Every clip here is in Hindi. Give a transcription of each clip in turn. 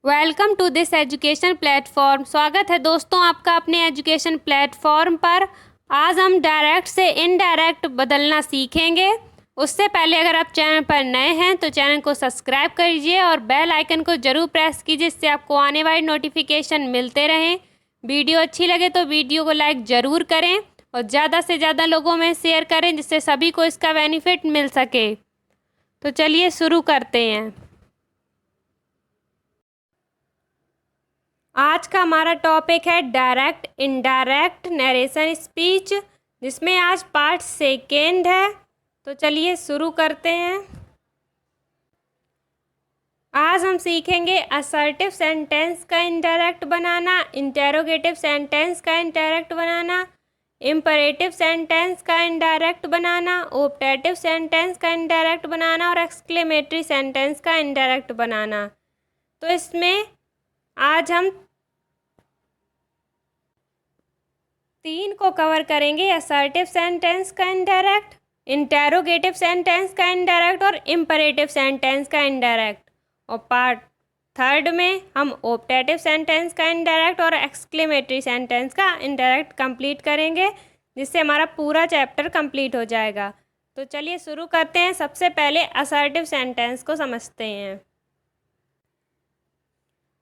Welcome to this education platform. स्वागत है दोस्तों आपका अपने एजुकेशन प्लेटफॉर्म पर। आज हम डायरेक्ट से इनडायरेक्ट बदलना सीखेंगे। उससे पहले अगर आप चैनल पर नए हैं तो चैनल को सब्सक्राइब करिए और बेल आइकन को ज़रूर प्रेस कीजिए, जिससे आपको आने वाली नोटिफिकेशन मिलते रहें। वीडियो अच्छी लगे तो वीडियो को लाइक ज़रूर करें और ज़्यादा से ज़्यादा लोगों में शेयर करें, जिससे सभी को इसका बेनिफिट मिल सके। तो चलिए शुरू करते हैं। आज का हमारा टॉपिक है डायरेक्ट इनडायरेक्ट नरेशन स्पीच, जिसमें आज पार्ट सेकेंड है। तो चलिए शुरू करते हैं। आज हम सीखेंगे असर्टिव सेंटेंस का इनडायरेक्ट बनाना, इंटेरोगेटिव सेंटेंस का इनडायरेक्ट बनाना, इम्परेटिव सेंटेंस का इनडायरेक्ट बनाना, ऑप्टेटिव सेंटेंस का इनडायरेक्ट बनाना और एक्सक्लेमेटरी सेंटेंस का इनडायरेक्ट बनाना। तो इसमें आज हम 3 को कवर करेंगे: असर्टिव सेंटेंस का इनडायरेक्ट, इंटेरोगेटिव सेंटेंस का इनडायरेक्ट और इम्परेटिव सेंटेंस का इनडायरेक्ट। और पार्ट थर्ड में हम ऑप्टेटिव सेंटेंस का इनडायरेक्ट और एक्सक्लेमेटरी सेंटेंस का इनडायरेक्ट कंप्लीट करेंगे, जिससे हमारा पूरा चैप्टर कंप्लीट हो जाएगा। तो चलिए शुरू करते हैं। सबसे पहले असर्टिव सेंटेंस को समझते हैं।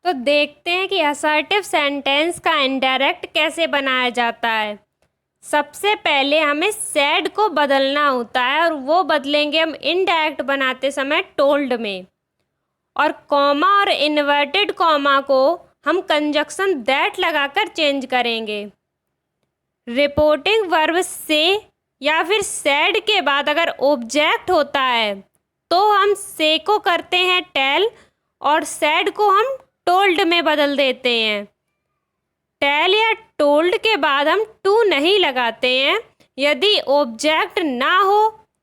तो देखते हैं कि असर्टिव सेंटेंस का इनडायरेक्ट कैसे बनाया जाता है। सबसे पहले हमें सैड को बदलना होता है और वो बदलेंगे हम इनडायरेक्ट बनाते समय टोल्ड में। और कॉमा और इन्वर्टेड कॉमा को हम कंजक्शन दैट लगाकर चेंज करेंगे। रिपोर्टिंग वर्ब से या फिर सैड के बाद अगर ऑब्जेक्ट होता है तो हम से को करते हैं टेल और सैड को हम टोल्ड में बदल देते हैं। टेल या टोल्ड के बाद हम टू नहीं लगाते हैं। यदि ऑब्जेक्ट ना हो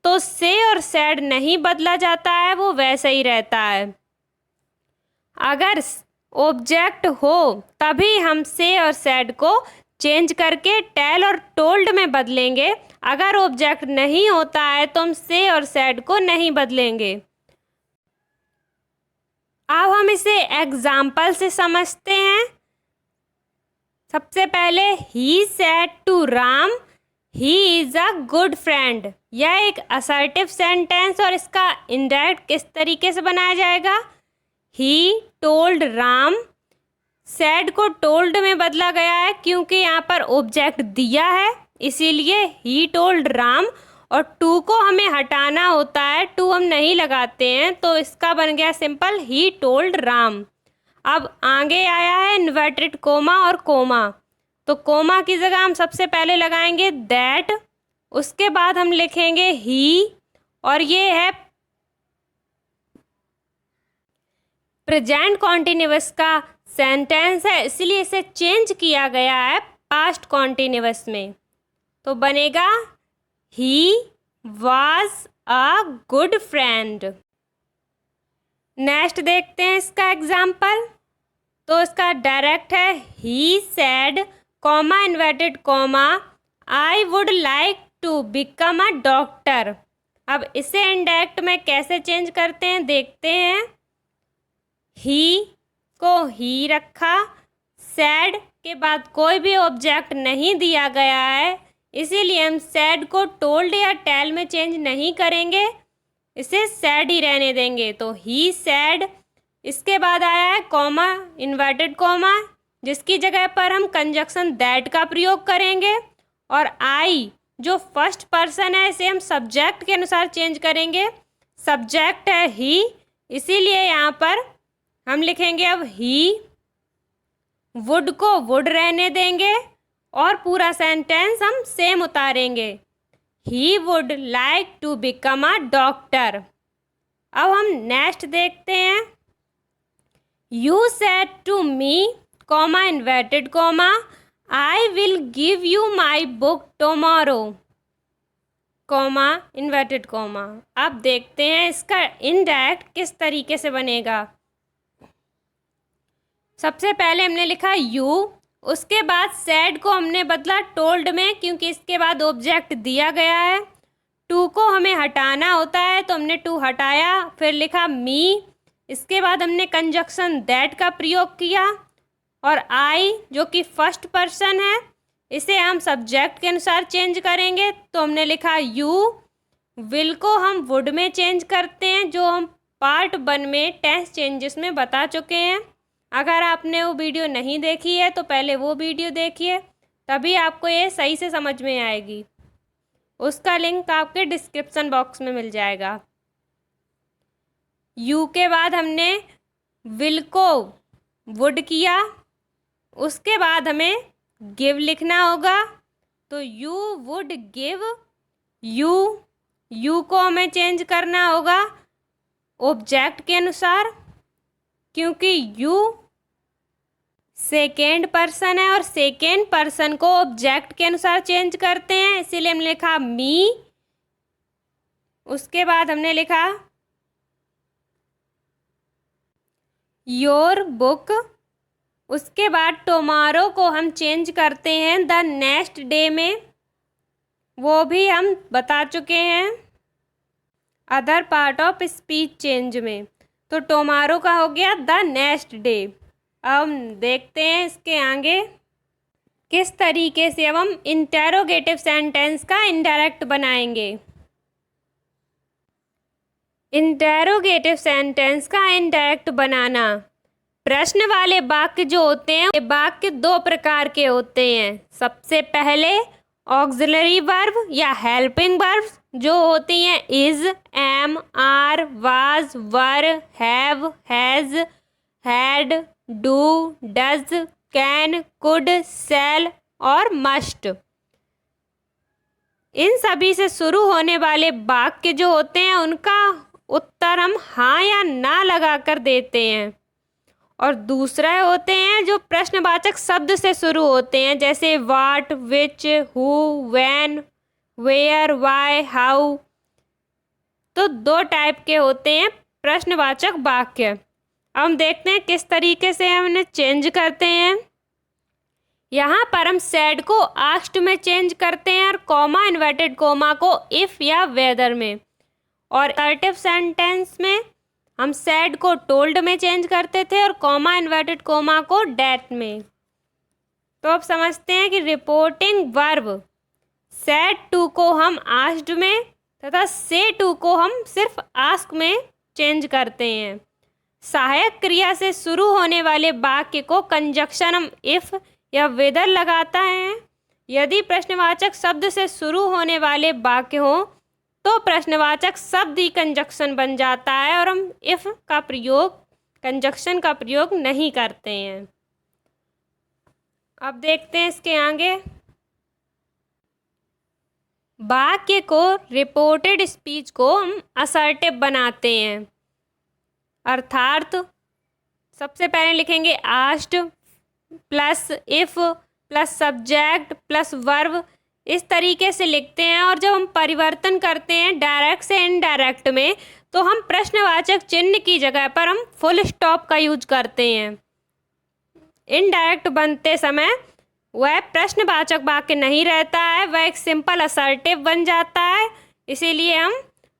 तो से और सैड नहीं बदला जाता है, वो वैसे ही रहता है। अगर ऑब्जेक्ट हो तभी हम से और सैड को चेंज करके टेल और टोल्ड में बदलेंगे। अगर ऑब्जेक्ट नहीं होता है तो हम से और सैड को नहीं बदलेंगे। अब हम इसे एग्जाम्पल से समझते हैं। सबसे पहले he said to Ram he is a good friend. यह एक असर्टिव सेंटेंस और इसका इनडायरेक्ट किस तरीके से बनाया जाएगा? ही टोल्ड राम, सेड को टोल्ड में बदला गया है क्योंकि यहाँ पर ऑब्जेक्ट दिया है, इसीलिए ही टोल्ड राम। और टू को हमें हटाना होता है, टू हम नहीं लगाते हैं, तो इसका बन गया सिंपल ही टोल्ड राम। अब आगे आया है इन्वर्टेड कोमा और कोमा। तो कोमा की जगह हम सबसे पहले लगाएंगे दैट, उसके बाद हम लिखेंगे ही, और ये है प्रेजेंट कॉन्टिन्यूअस का सेंटेंस है, इसलिए इसे चेंज किया गया है पास्ट कॉन्टिन्यूअस में। तो बनेगा he was a good friend. Next देखते हैं इसका एग्जाम्पल। तो इसका डायरेक्ट है he said comma inverted comma I would like to become a doctor. अब इसे इनडायरेक्ट में कैसे चेंज करते हैं देखते हैं। ही को ही रखा, सैड के बाद कोई भी ऑब्जेक्ट नहीं दिया गया है, इसीलिए हम सैड को टोल्ड या टेल में चेंज नहीं करेंगे, इसे सैड ही रहने देंगे। तो ही सैड, इसके बाद आया है कॉमा इन्वर्टेड कॉमा, जिसकी जगह पर हम कंजक्शन दैट का प्रयोग करेंगे। और आई जो फर्स्ट पर्सन है, इसे हम सब्जेक्ट के अनुसार चेंज करेंगे। सब्जेक्ट है ही, इसीलिए यहाँ पर हम लिखेंगे अब ही। वुड को वुड रहने देंगे और पूरा सेंटेंस हम सेम उतारेंगे। He would like to become a doctor. अब हम नेक्स्ट देखते हैं। You said to me comma inverted comma I will give you my book tomorrow comma inverted comma. अब देखते हैं इसका इनडायरेक्ट किस तरीके से बनेगा। सबसे पहले हमने लिखा यू, उसके बाद सैड को हमने बदला टोल्ड में क्योंकि इसके बाद ऑब्जेक्ट दिया गया है। टू को हमें हटाना होता है तो हमने टू हटाया, फिर लिखा मी, इसके बाद हमने कंजक्शन दैट का प्रयोग किया और आई जो कि फर्स्ट पर्सन है इसे हम सब्जेक्ट के अनुसार चेंज करेंगे। तो हमने लिखा यू, विल को हम वुड में चेंज करते हैं जो हम पार्ट 1 में टेंस चेंजेस में बता चुके हैं। अगर आपने वो वीडियो नहीं देखी है तो पहले वो वीडियो देखिए, तभी आपको ये सही से समझ में आएगी। उसका लिंक आपके डिस्क्रिप्शन बॉक्स में मिल जाएगा। यू के बाद हमने विल को वुड किया, उसके बाद हमें गिव लिखना होगा। तो यू वुड गिव, यू को हमें चेंज करना होगा ऑब्जेक्ट के अनुसार, क्योंकि यू सेकेंड पर्सन है और सेकेंड पर्सन को ऑब्जेक्ट के अनुसार चेंज करते हैं, इसीलिए हमने लिखा मी। उसके बाद हमने लिखा योर बुक। उसके बाद टुमारो को हम चेंज करते हैं द नेक्स्ट डे में, वो भी हम बता चुके हैं other part of speech change में। तो टुमारो का हो गया द नेक्स्ट डे। अब हम देखते हैं इसके आगे किस तरीके से अब हम इंटेरोगेटिव सेंटेंस का इनडायरेक्ट बनाएंगे। इंटेरोगेटिव सेंटेंस का इनडायरेक्ट बनाना। प्रश्न वाले वाक्य जो होते हैं ये वाक्य 2 प्रकार के होते हैं। सबसे पहले ऑक्सिलरी वर्ब या हेल्पिंग वर्ब जो होती हैं is, am, are, was, were, have, has, had, do, does, can, could, shall और मस्ट। इन सभी से शुरू होने वाले वाक्य जो होते हैं उनका उत्तर हम हाँ या ना लगाकर देते हैं। और दूसरा होते हैं जो प्रश्नवाचक शब्द से शुरू होते हैं, जैसे what, which, who, when, where, why, how. तो 2 टाइप के होते हैं प्रश्नवाचक वाक्य। अब हम देखते हैं किस तरीके से हम इन्हें चेंज करते हैं। यहाँ पर हम सैड को आस्क्ड में चेंज करते हैं और कॉमा इन्वर्टेड कॉमा को इफ या वेदर में। और असर्टिव सेंटेंस में हम सैड को टोल्ड में चेंज करते थे और कॉमा इन्वर्टेड कॉमा को डैट में। तो अब समझते हैं कि रिपोर्टिंग वर्ब सैड टू को हम आस्क्ड में तथा से टू को हम सिर्फ आस्क में चेंज करते हैं। सहायक क्रिया से शुरू होने वाले वाक्य को कंजक्शन हम इफ या वेदर लगाता है। यदि प्रश्नवाचक शब्द से शुरू होने वाले वाक्य हो तो प्रश्नवाचक शब्द ही कंजक्शन बन जाता है और हम इफ का प्रयोग, कंजक्शन का प्रयोग नहीं करते हैं। अब देखते हैं इसके आगे। वाक्य को रिपोर्टेड स्पीच को हम असर्टिव बनाते हैं, अर्थात सबसे पहले लिखेंगे asked plus if plus subject plus verb, इस तरीके से लिखते हैं। और जब हम परिवर्तन करते हैं डायरेक्ट से इनडायरेक्ट में तो हम प्रश्नवाचक चिन्ह की जगह पर हम फुल स्टॉप का यूज करते हैं। इनडायरेक्ट बनते समय वह प्रश्नवाचक वाक्य नहीं रहता है, वह एक सिंपल असर्टिव बन जाता है, इसीलिए हम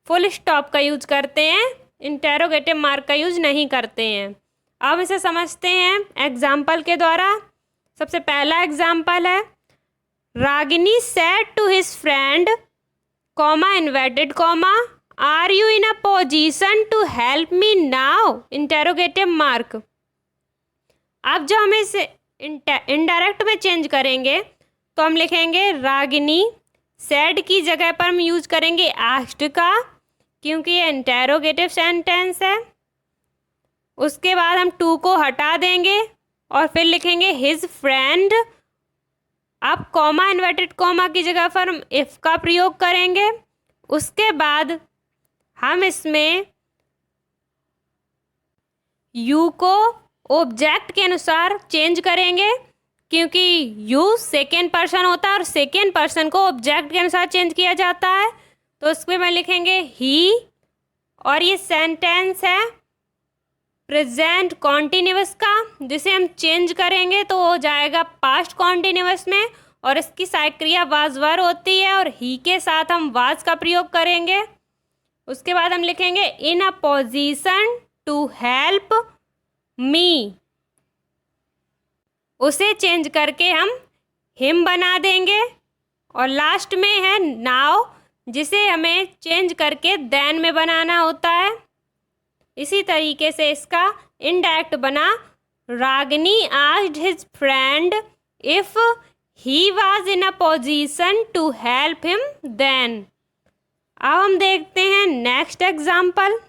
फुल स्टॉप का यूज करते हैं, इंटेरोगेटिव मार्क का यूज नहीं करते हैं। अब इसे समझते हैं एग्जाम्पल के द्वारा। सबसे पहला एग्जाम्पल है Ragini said to his friend, comma inverted comma, are you in a position to help me now? Interrogative mark। अब जो हम इसे इनडायरेक्ट में चेंज करेंगे तो हम लिखेंगे रागिनी, said की जगह पर हम यूज करेंगे asked का, क्योंकि ये इंटेरोगेटिव सेंटेंस है। उसके बाद हम टू को हटा देंगे और फिर लिखेंगे his friend। अब कॉमा इन्वर्टेड कॉमा की जगह पर हम इफ का प्रयोग करेंगे। उसके बाद हम इसमें यू को ऑब्जेक्ट के अनुसार चेंज करेंगे, क्योंकि यू सेकेंड पर्सन होता है और सेकेंड पर्सन को ऑब्जेक्ट के अनुसार चेंज किया जाता है। तो उसमें मैं लिखेंगे ही, और ये सेंटेंस है प्रेजेंट कॉन्टिन्यूअस का, जिसे हम चेंज करेंगे तो हो जाएगा पास्ट कॉन्टिन्यूअस में, और इसकी सहायक क्रिया वाज वर होती है और ही के साथ हम वाज का प्रयोग करेंगे। उसके बाद हम लिखेंगे in a position to help me, उसे चेंज करके हम हिम बना देंगे। और लास्ट में है नाउ, जिसे हमें चेंज करके देन में बनाना होता है। इसी तरीके से इसका इनडायरेक्ट बना, Ragini asked his friend if he was in a position to help him then. अब हम देखते हैं next example.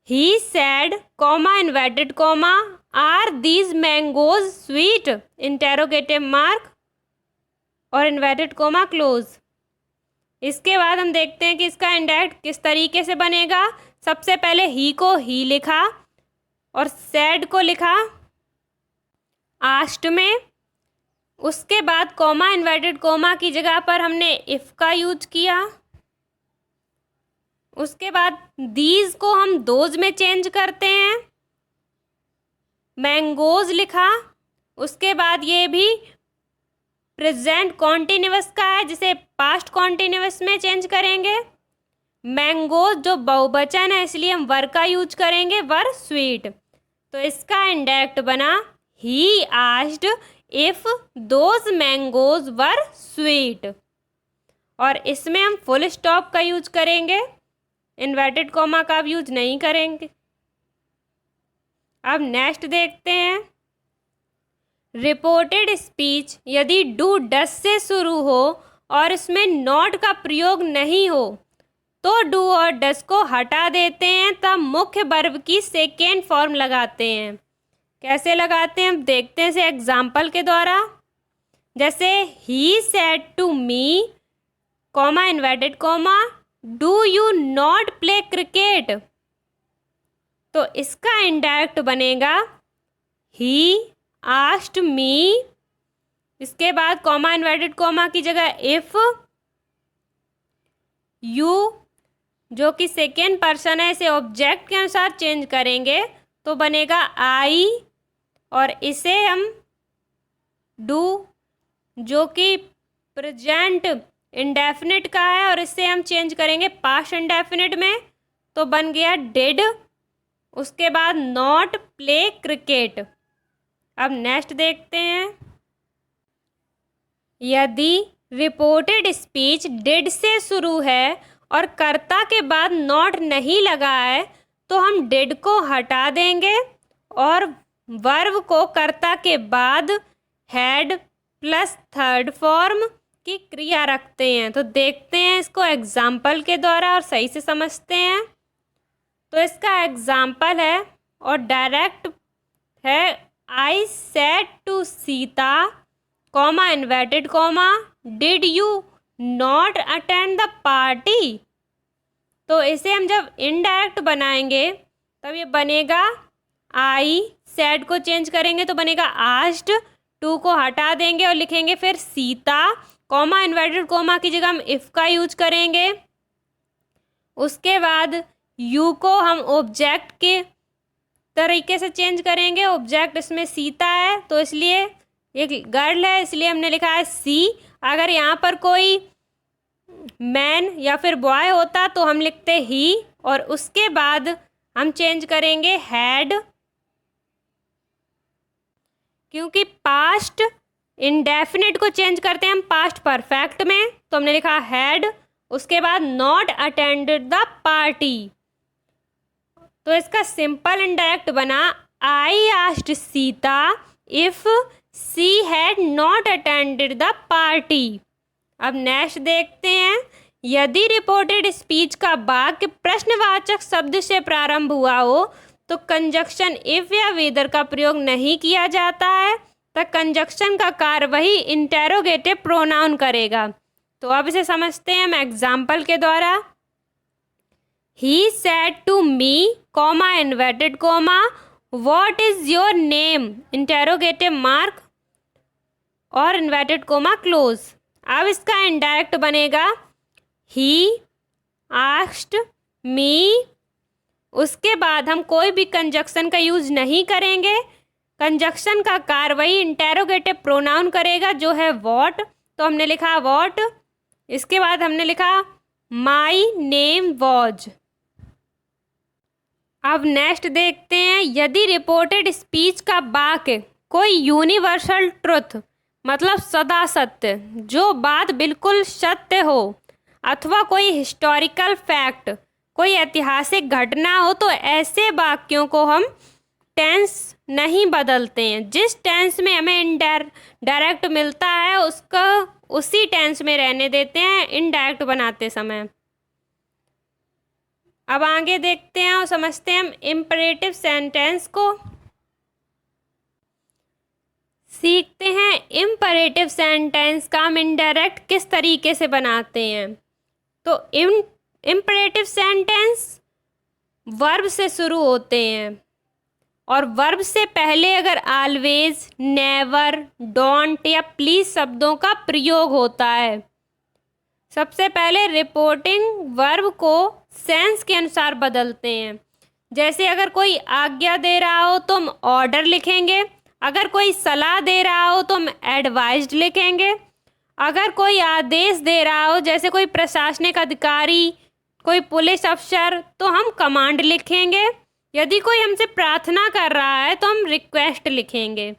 He said comma inverted comma are these mangoes sweet interrogative mark और इन्वर्टेड कॉमा क्लोज। इसके बाद हम देखते हैं कि इसका इनडायरेक्ट किस तरीके से बनेगा। सबसे पहले ही को ही लिखा और सैड को लिखा आस्ट में। उसके बाद कॉमा इन्वर्टेड कॉमा की जगह पर हमने इफ का यूज किया। उसके बाद दीज को हम दोज में चेंज करते हैं, मैंगोज लिखा। उसके बाद ये भी प्रेजेंट कॉन्टिन्यूअस का है, जिसे पास्ट कॉन्टिन्यूअस में चेंज करेंगे। मैंगोज जो बहुवचन है इसलिए हम वर का यूज करेंगे, वर स्वीट। तो इसका इंडायरेक्ट बना he asked if those mangoes were sweet. और इसमें हम फुल स्टॉप का यूज करेंगे, इन्वर्टेड कॉमा का भी यूज नहीं करेंगे। अब नेक्स्ट देखते हैं। रिपोर्टेड स्पीच यदि डू डस से शुरू हो और इसमें नॉट का प्रयोग नहीं हो तो डू और डस को हटा देते हैं, तब मुख्य वर्ब की सेकेंड फॉर्म लगाते हैं। कैसे लगाते हैं हम देखते हैं इसे एग्जाम्पल के द्वारा। जैसे he said to me comma inverted comma do you not play cricket. तो इसका इनडायरेक्ट बनेगा ही आस्क्ड मी। इसके बाद कॉमा इन्वर्टेड कॉमा की जगह इफ, यू जो कि सेकेंड पर्सन है इसे ऑब्जेक्ट के अनुसार चेंज करेंगे तो बनेगा आई। और इसे हम डू जो कि प्रेजेंट इंडेफिनिट का है और इससे हम चेंज करेंगे पास्ट इंडेफिनिट में, तो बन गया डिड। उसके बाद नॉट प्ले क्रिकेट। अब नेक्स्ट देखते हैं। यदि रिपोर्टेड स्पीच डिड से शुरू है और कर्ता के बाद नॉट नहीं लगा है तो हम डिड को हटा देंगे और वर्ब को कर्ता के बाद हैड प्लस थर्ड फॉर्म की क्रिया रखते हैं। तो देखते हैं इसको एग्जाम्पल के द्वारा और सही से समझते हैं। तो इसका एग्जाम्पल है और डायरेक्ट है I said to Sita comma inverted comma did you not attend the party. तो इसे हम जब इनडायरेक्ट बनाएंगे तब ये बनेगा आई, सेड को चेंज करेंगे तो बनेगा आस्क्ड, टू को हटा देंगे और लिखेंगे फिर सीता कॉमा इन्वर्टेड कॉमा की जगह हम इफ का यूज करेंगे। उसके बाद यू को हम ऑब्जेक्ट के तरीके से चेंज करेंगे। ऑब्जेक्ट इसमें सीता है तो इसलिए एक गर्ल है इसलिए हमने लिखा है सी। अगर यहाँ पर कोई मैन या फिर बॉय होता तो हम लिखते ही और उसके बाद हम चेंज करेंगे हैड, क्योंकि पास्ट इंडेफिनिट को चेंज करते हैं हम पास्ट परफेक्ट में, तो हमने लिखा हैड। उसके बाद नॉट अटेंडेड द पार्टी। तो इसका सिंपल इंडायरेक्ट बना I asked Sita if she had not attended the party. अब नेक्स्ट देखते हैं। यदि रिपोर्टेड स्पीच का वाक्य प्रश्नवाचक शब्द से प्रारंभ हुआ हो तो कंजक्शन इफ या वेदर का प्रयोग नहीं किया जाता है, तो कंजक्शन का कार्य वही इंटेरोगेटिव प्रोनाउन करेगा। तो अब इसे समझते हैं हम एग्जाम्पल के द्वारा। He said to me comma inverted comma what is your name interrogative mark और इन्वर्टेड कॉमा क्लोज। अब इसका इनडायरेक्ट बनेगा ही आस्क्ड मी। उसके बाद हम कोई भी कंजक्शन का यूज नहीं करेंगे। कंजक्शन का कार्य वही इंटेरोगेटिव प्रोनाउन करेगा जो है व्हाट, तो हमने लिखा व्हाट। इसके बाद हमने लिखा माई नेम वॉज। अब नेक्स्ट देखते हैं, यदि रिपोर्टेड स्पीच का वाक्य कोई यूनिवर्सल ट्रुथ मतलब सदा सत्य, जो बात बिल्कुल सत्य हो, अथवा कोई हिस्टोरिकल फैक्ट कोई ऐतिहासिक घटना हो, तो ऐसे वाक्यों को हम टेंस नहीं बदलते हैं। जिस टेंस में हमें डायरेक्ट मिलता है उसका उसी टेंस में रहने देते हैं इनडायरेक्ट बनाते समय। अब आगे देखते हैं और समझते हैं हम इम्परेटिव सेंटेंस को। सीखते हैं इम्परेटिव सेंटेंस का हम इनडायरेक्ट किस तरीके से बनाते हैं। तो इम्परेटिव सेंटेंस वर्ब से शुरू होते हैं और वर्ब से पहले अगर ऑलवेज, नेवर, डोंट या प्लीज शब्दों का प्रयोग होता है। सबसे पहले रिपोर्टिंग वर्ब को सेंस के अनुसार बदलते हैं। जैसे अगर कोई आज्ञा दे रहा हो तो हम ऑर्डर लिखेंगे, अगर कोई सलाह दे रहा हो तो हम एडवाइज्ड लिखेंगे, अगर कोई आदेश दे रहा हो जैसे कोई प्रशासनिक अधिकारी, कोई पुलिस अफसर, तो हम कमांड लिखेंगे। यदि कोई हमसे प्रार्थना कर रहा है तो हम रिक्वेस्ट लिखेंगे।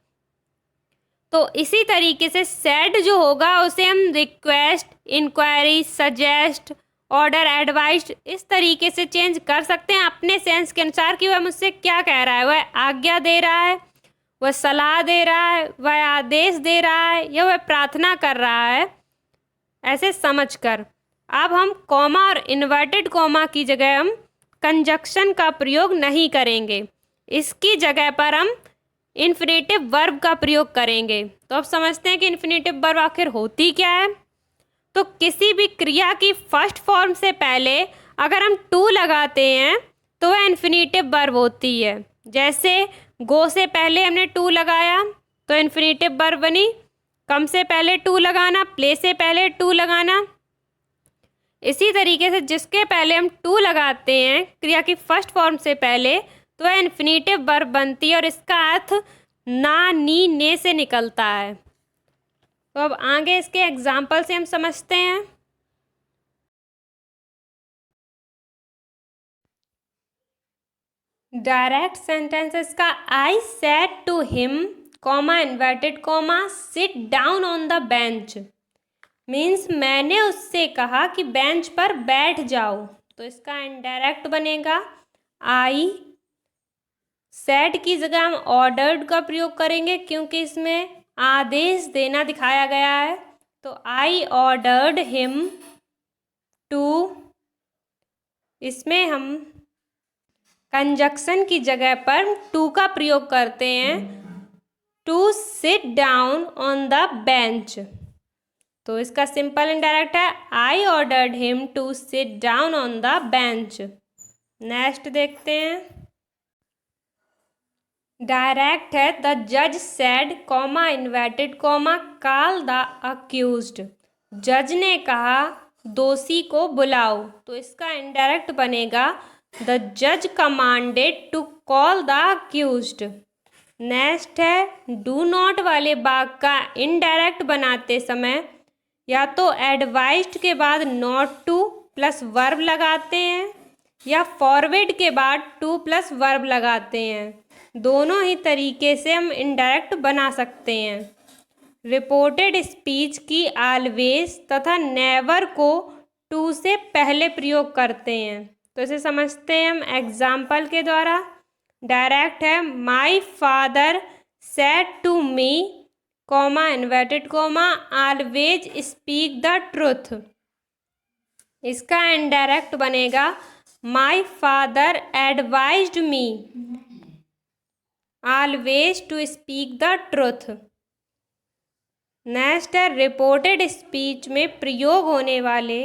तो इसी तरीके से सेड जो होगा उसे हम request, inquiry, suggest, order, advice इस तरीके से चेंज कर सकते हैं अपने सेंस के अनुसार कि वह मुझसे क्या कह रहा है। वह आज्ञा दे रहा है, वह सलाह दे रहा है, वह आदेश दे रहा है या वह प्रार्थना कर रहा है, ऐसे समझकर। अब हम कॉमा और इन्वर्टेड कॉमा की जगह हम कंजक्शन का प्रयोग नहीं करेंगे, इसकी जगह पर हम इन्फिनेटिव वर्ब का प्रयोग करेंगे। तो अब समझते हैं कि इन्फिनेटिव वर्ब आखिर होती क्या है। तो किसी भी क्रिया की फर्स्ट फॉर्म से पहले अगर हम टू लगाते हैं तो वह इन्फिनेटिव वर्ब होती है। जैसे गो से पहले हमने टू लगाया तो इन्फिनेटिव वर्ब बनी। कम से पहले टू लगाना, प्ले से पहले टू लगाना। इसी तरीके से जिसके पहले हम टू लगाते हैं क्रिया की फर्स्ट फॉर्म से पहले तो वह इन्फिनेटिव वर्ब बनती है और इसका अर्थ ना, नी, ने से निकलता है। तो अब आगे इसके एग्जाम्पल से हम समझते हैं। डायरेक्ट सेंटेंसेस का I said to him, comma inverted comma, sit down on the bench means मैंने उससे कहा कि बेंच पर बैठ जाओ। तो इसका इनडायरेक्ट बनेगा आई। सेड की जगह हम ऑर्डर्ड का प्रयोग करेंगे क्योंकि इसमें आदेश देना दिखाया गया है। तो आई ऑर्डर्ड हिम टू, इसमें हम कंजक्शन की जगह पर टू का प्रयोग करते हैं, to sit down on the bench. तो इसका सिंपल इनडायरेक्ट है I ordered him to sit down on the bench. Next देखते हैं। डायरेक्ट है द जज said, comma inverted comma, call the accused. जज ने कहा दोषी को बुलाओ। तो इसका इनडायरेक्ट बनेगा द जज commanded to call the accused. Next है डू नॉट वाले वाक्य का इनडायरेक्ट बनाते समय या तो एडवाइज्ड के बाद नॉट टू प्लस वर्ब लगाते हैं या फॉरवर्ड के बाद टू प्लस वर्ब लगाते हैं। दोनों ही तरीके से हम इनडायरेक्ट बना सकते हैं। रिपोर्टेड स्पीच की ऑलवेज तथा नेवर को टू से पहले प्रयोग करते हैं। तो इसे समझते हैं हम एग्जाम्पल के द्वारा। डायरेक्ट है my father said to me, comma inverted comma, always speak the truth. इसका इनडायरेक्ट बनेगा my father advised me always to speak the truth. Next है रिपोर्टेड स्पीच में प्रयोग होने वाले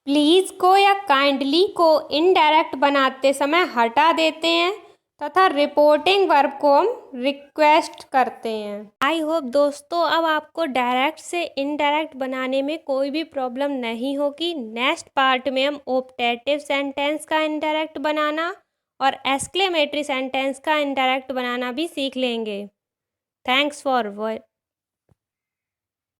प्लीज को या काइंडली को इनडायरेक्ट बनाते समय हटा देते हैं तथा रिपोर्टिंग वर्ब को हम रिक्वेस्ट करते हैं। आई होप दोस्तों अब आपको डायरेक्ट से इनडायरेक्ट बनाने में कोई भी प्रॉब्लम नहीं होगी। नेक्स्ट पार्ट में हम ऑप्टेटिव सेंटेंस का इनडायरेक्ट बनाना और एक्सक्लेमेटरी सेंटेंस का इनडायरेक्ट बनाना भी सीख लेंगे। Thanks for